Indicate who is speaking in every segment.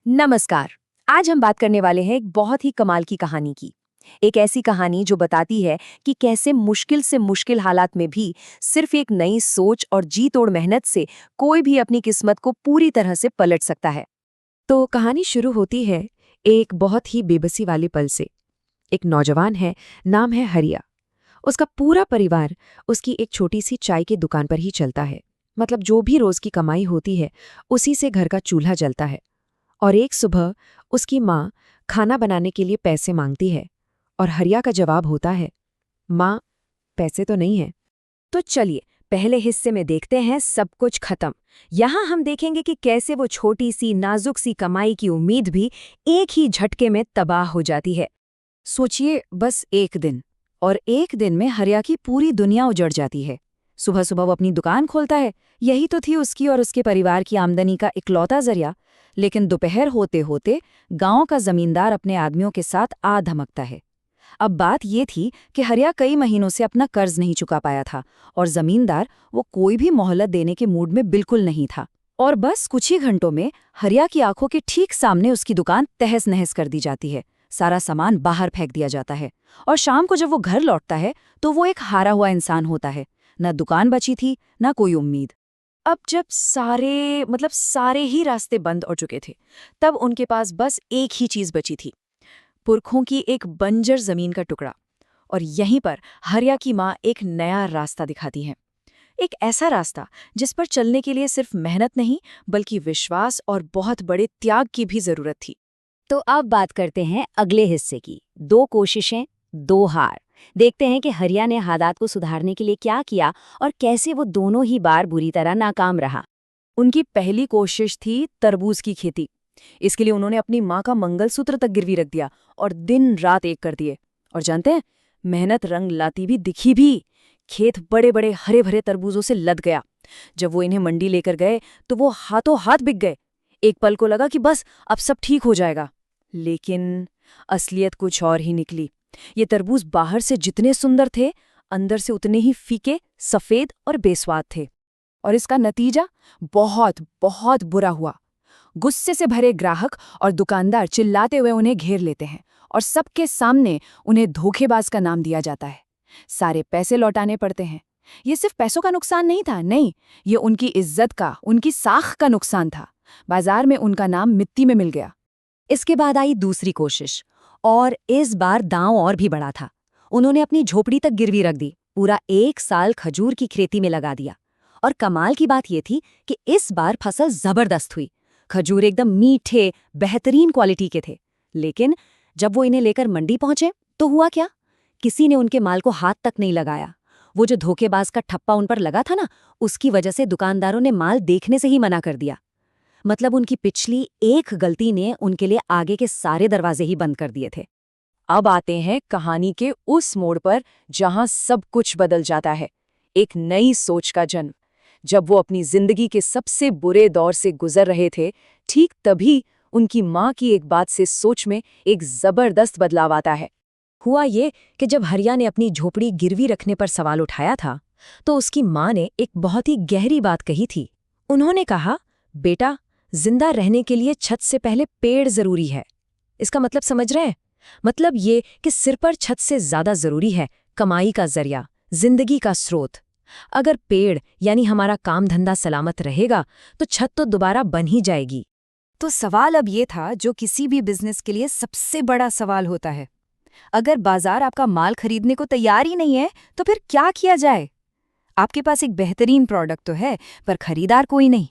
Speaker 1: नमस्कार। आज हम बात करने वाले हैं एक बहुत ही कमाल की कहानी की। एक ऐसी कहानी जो बताती है कि कैसे मुश्किल से मुश्किल हालात में भी सिर्फ एक नई सोच और जी तोड़ मेहनत से कोई भी अपनी किस्मत को पूरी तरह से पलट सकता है। तो कहानी शुरू होती है एक बहुत ही बेबसी वाले पल से। एक नौजवान है, नाम है हरिया। उसका पूरा परिवार उसकी एक छोटी सी चाय की दुकान पर ही चलता है। मतलब जो भी रोज की कमाई होती है उसी से घर का चूल्हा जलता है। और एक सुबह उसकी माँ खाना बनाने के लिए पैसे मांगती है और हरिया का जवाब होता है, माँ, पैसे तो नहीं है। तो चलिए पहले हिस्से में देखते हैं सब कुछ खत्म। यहाँ हम देखेंगे कि कैसे वो छोटी सी नाजुक सी कमाई की उम्मीद भी एक ही झटके में तबाह हो जाती है। सोचिए बस एक दिन, और एक दिन में हरिया की पूरी दुनिया उजड़ जाती है। सुबह सुबह वो अपनी दुकान खोलता है। यही तो थी उसकी और उसके परिवार की आमदनी का इकलौता जरिया। लेकिन दोपहर होते होते गांव का जमींदार अपने आदमियों के साथ आ धमकता है। अब बात ये थी कि हरिया कई महीनों से अपना कर्ज नहीं चुका पाया था और जमींदार वो कोई भी मोहलत देने के मूड में बिल्कुल नहीं था। और बस कुछ ही घंटों में हरिया की आंखों के ठीक सामने उसकी दुकान तहस नहस कर दी जाती है। सारा सामान बाहर फेंक दिया जाता है और शाम को जब वो घर लौटता है तो वो एक हारा हुआ इंसान होता है। न दुकान बची थी, न कोई उम्मीद। अब जब सारे ही रास्ते बंद हो चुके थे, तब उनके पास बस एक ही चीज बची थी, पुरखों की एक बंजर जमीन का टुकड़ा। और यहीं पर हरिया की माँ एक नया रास्ता दिखाती है। एक ऐसा रास्ता जिस पर चलने के लिए सिर्फ मेहनत नहीं बल्कि विश्वास और बहुत बड़े त्याग की भी जरूरत थी। तो अब बात करते हैं अगले हिस्से की। 2 कोशिशें, 2 हार। देखते हैं कि हरिया ने हालात को सुधारने के लिए क्या किया और कैसे वो दोनों ही बार बुरी तरह नाकाम रहा। उनकी पहली कोशिश थी तरबूज की खेती। इसके लिए उन्होंने अपनी माँ का मंगलसूत्र तक गिरवी रख दिया और दिन रात एक कर दिए। और जानते हैं, मेहनत रंग लाती भी दिखी भी। खेत बड़े बड़े हरे भरे तरबूजों से लद गया। जब वो इन्हें मंडी लेकर गए तो वो हाथों हाथ बिक गए। एक पल को लगा कि बस अब सब ठीक हो जाएगा। लेकिन असलियत कुछ और ही निकली। ये तरबूज बाहर से जितने सुंदर थे, अंदर से उतने ही फीके, सफेद और बेस्वाद थे। और इसका नतीजा बहुत बहुत बुरा हुआ। गुस्से से भरे ग्राहक और दुकानदार चिल्लाते हुए उन्हें घेर लेते हैं और सबके सामने उन्हें धोखेबाज का नाम दिया जाता है। सारे पैसे लौटाने पड़ते हैं। ये सिर्फ पैसों का नुकसान नहीं था, नहीं, ये उनकी इज्जत का, उनकी साख का नुकसान था। बाजार में उनका नाम मिट्टी में मिल गया। इसके बाद आई दूसरी कोशिश, और इस बार दांव और भी बड़ा था। उन्होंने अपनी झोपड़ी तक गिरवी रख दी, पूरा 1 साल खजूर की खेती में लगा दिया। और कमाल की बात ये थी कि इस बार फसल जबरदस्त हुई। खजूर एकदम मीठे, बेहतरीन क्वालिटी के थे। लेकिन जब वो इन्हें लेकर मंडी पहुंचे तो हुआ क्या? किसी ने उनके माल को हाथ तक नहीं लगाया। वो जो धोखेबाज का ठप्पा उन पर लगा था ना, उसकी वजह से दुकानदारों ने माल देखने से ही मना कर दिया। मतलब उनकी पिछली एक गलती ने उनके लिए आगे के सारे दरवाजे ही बंद कर दिए थे। अब आते हैं कहानी के उस मोड़ पर जहां सब कुछ बदल जाता है। एक नई सोच का जन्म। जब वो अपनी जिंदगी के सबसे बुरे दौर से गुजर रहे थे, ठीक तभी उनकी माँ की एक बात से सोच में एक जबरदस्त बदलाव आता है। हुआ ये कि जब हरिया ने अपनी झोपड़ी गिरवी रखने पर सवाल उठाया था, तो उसकी माँ ने एक बहुत ही गहरी बात कही थी। उन्होंने कहा, बेटा, जिंदा रहने के लिए छत से पहले पेड़ जरूरी है। इसका मतलब समझ रहे हैं? मतलब ये कि सिर पर छत से ज्यादा जरूरी है कमाई का जरिया, जिंदगी का स्रोत। अगर पेड़ यानी हमारा काम धंधा सलामत रहेगा तो छत तो दोबारा बन ही जाएगी। तो सवाल अब ये था जो किसी भी बिजनेस के लिए सबसे बड़ा सवाल होता है। अगर बाजार आपका माल खरीदने को तैयार ही नहीं है तो फिर क्या किया जाए? आपके पास एक बेहतरीन प्रोडक्ट तो है पर खरीदार कोई नहीं।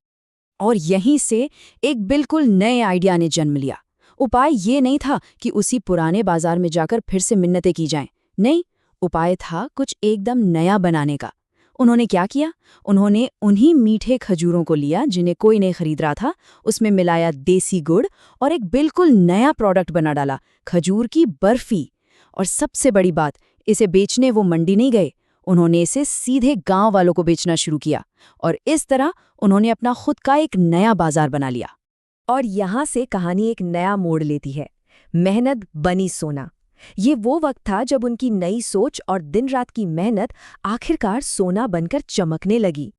Speaker 1: और यहीं से एक बिल्कुल नए आइडिया ने जन्म लिया। उपाय ये नहीं था कि उसी पुराने बाजार में जाकर फिर से मिन्नतें की जाएं। नहीं, उपाय था कुछ एकदम नया बनाने का। उन्होंने क्या किया? उन्होंने उन्हीं मीठे खजूरों को लिया जिन्हें कोई नहीं खरीद रहा था, उसमें मिलाया देसी गुड़ और एक बिल्कुल नया प्रोडक्ट बना डाला, खजूर की बर्फी। और सबसे बड़ी बात, इसे बेचने वो मंडी नहीं गए, उन्होंने इसे सीधे गांव वालों को बेचना शुरू किया। और इस तरह उन्होंने अपना खुद का एक नया बाजार बना लिया। और यहाँ से कहानी एक नया मोड़ लेती है। मेहनत बनी सोना। ये वो वक्त था जब उनकी नई सोच और दिन रात की मेहनत आखिरकार सोना बनकर चमकने लगी।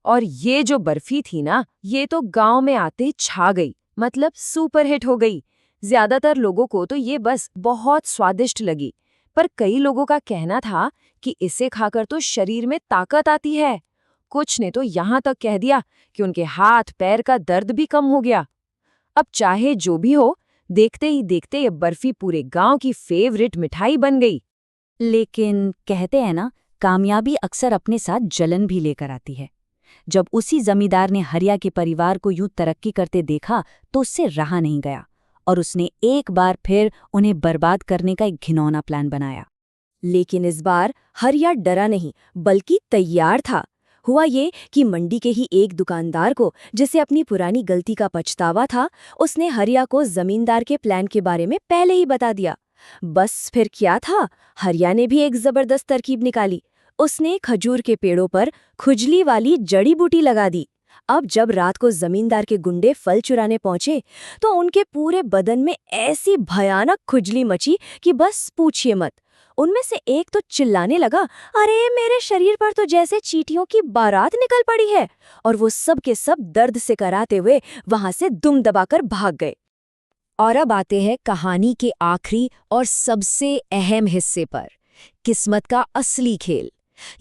Speaker 1: और ये जो बर्फी थी ना, ये तो गांव में आते छा गई। मतलब सुपरहिट हो गई। ज्यादातर लोगों को तो ये बस बहुत स्वादिष्ट लगी, पर कई लोगों का कहना था कि इसे खाकर तो शरीर में ताकत आती है। कुछ ने तो यहाँ तक कह दिया कि उनके हाथ पैर का दर्द भी कम हो गया। अब चाहे जो भी हो, देखते ही देखते ये बर्फी पूरे गांव की फेवरेट मिठाई बन गई।
Speaker 2: लेकिन कहते हैं ना, कामयाबी अक्सर अपने साथ जलन भी लेकर आती है। जब उसी जमींदार ने हरिया के परिवार को यूं तरक्की करते देखा तो उससे रहा नहीं गया और उसने एक बार फिर उन्हें बर्बाद करने का एक घिनौना प्लान बनाया।
Speaker 1: लेकिन इस बार हरिया डरा नहीं, बल्कि तैयार था। हुआ ये कि मंडी के ही एक दुकानदार को, जिसे अपनी पुरानी गलती का पछतावा था, उसने हरिया को जमींदार के प्लान के बारे में पहले ही बता दिया। बस फिर क्या था, हरिया ने भी एक जबरदस्त तरकीब निकाली। उसने खजूर के पेड़ों पर खुजली वाली जड़ी बूटी लगा दी। अब जब रात को जमींदार के गुंडे फल चुराने पहुंचे, तो उनके पूरे बदन में ऐसी भयानक खुजली मची कि बस पूछिए मत। उनमें से एक तो चिल्लाने लगा, अरे मेरे शरीर पर तो जैसे चींटियों की बारात निकल पड़ी है। और वो सब के सब दर्द से कराते हुए वहां से दुम दबाकर भाग गए। और अब आते हैं कहानी के आखिरी और सबसे अहम हिस्से पर, किस्मत का असली खेल।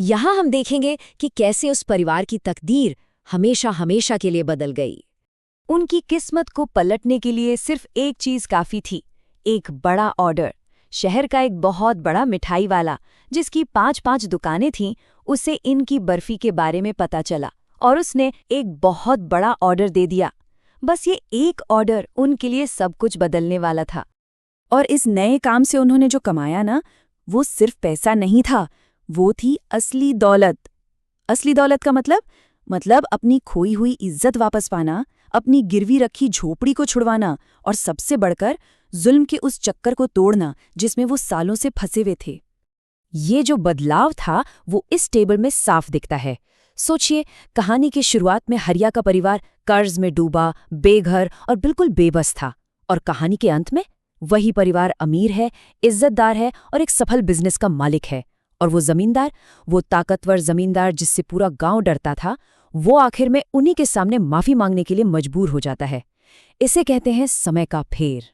Speaker 1: यहाँ हम देखेंगे कि कैसे उस परिवार की तकदीर हमेशा हमेशा के लिए बदल गई। उनकी किस्मत को पलटने के लिए सिर्फ एक चीज काफी थी, एक बड़ा ऑर्डर। शहर का एक बहुत बड़ा मिठाई वाला, जिसकी 5-5 दुकानें थीं, उसे इनकी बर्फी के बारे में पता चला और उसने एक बहुत बड़ा ऑर्डर दे दिया। बस ये एक ऑर्डर उनके लिए सब कुछ बदलने वाला था।
Speaker 2: और इस नए काम से उन्होंने जो कमाया ना, वो सिर्फ पैसा नहीं था, वो थी असली दौलत। असली दौलत का मतलब अपनी खोई हुई इज्जत वापस पाना, अपनी गिरवी रखी झोपड़ी को छुड़वाना और सबसे बढ़कर जुल्म के उस चक्कर को तोड़ना जिसमें वो सालों से फंसे हुए थे।
Speaker 1: ये जो बदलाव था वो इस टेबल में साफ दिखता है। सोचिए, कहानी की शुरुआत में हरिया का परिवार कर्ज में डूबा, बेघर और बिल्कुल बेबस था, और कहानी के अंत में वही परिवार अमीर है, इज्जतदार है और एक सफल बिजनेस का मालिक है। और वो जमींदार, वो ताकतवर जमींदार जिससे पूरा गांव डरता था, वो आखिर में उन्हीं के सामने माफी मांगने के लिए मजबूर हो जाता है। इसे कहते हैं समय का फेर।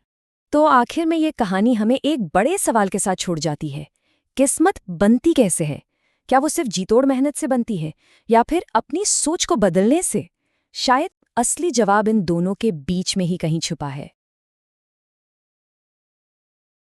Speaker 1: तो आखिर में ये कहानी हमें एक बड़े सवाल के साथ छोड़ जाती है, किस्मत बनती कैसे है? क्या वो सिर्फ जीतोड़ मेहनत से बनती है, या फिर अपनी सोच को बदलने से? शायद असली जवाब इन दोनों के बीच में ही कहीं छुपा है।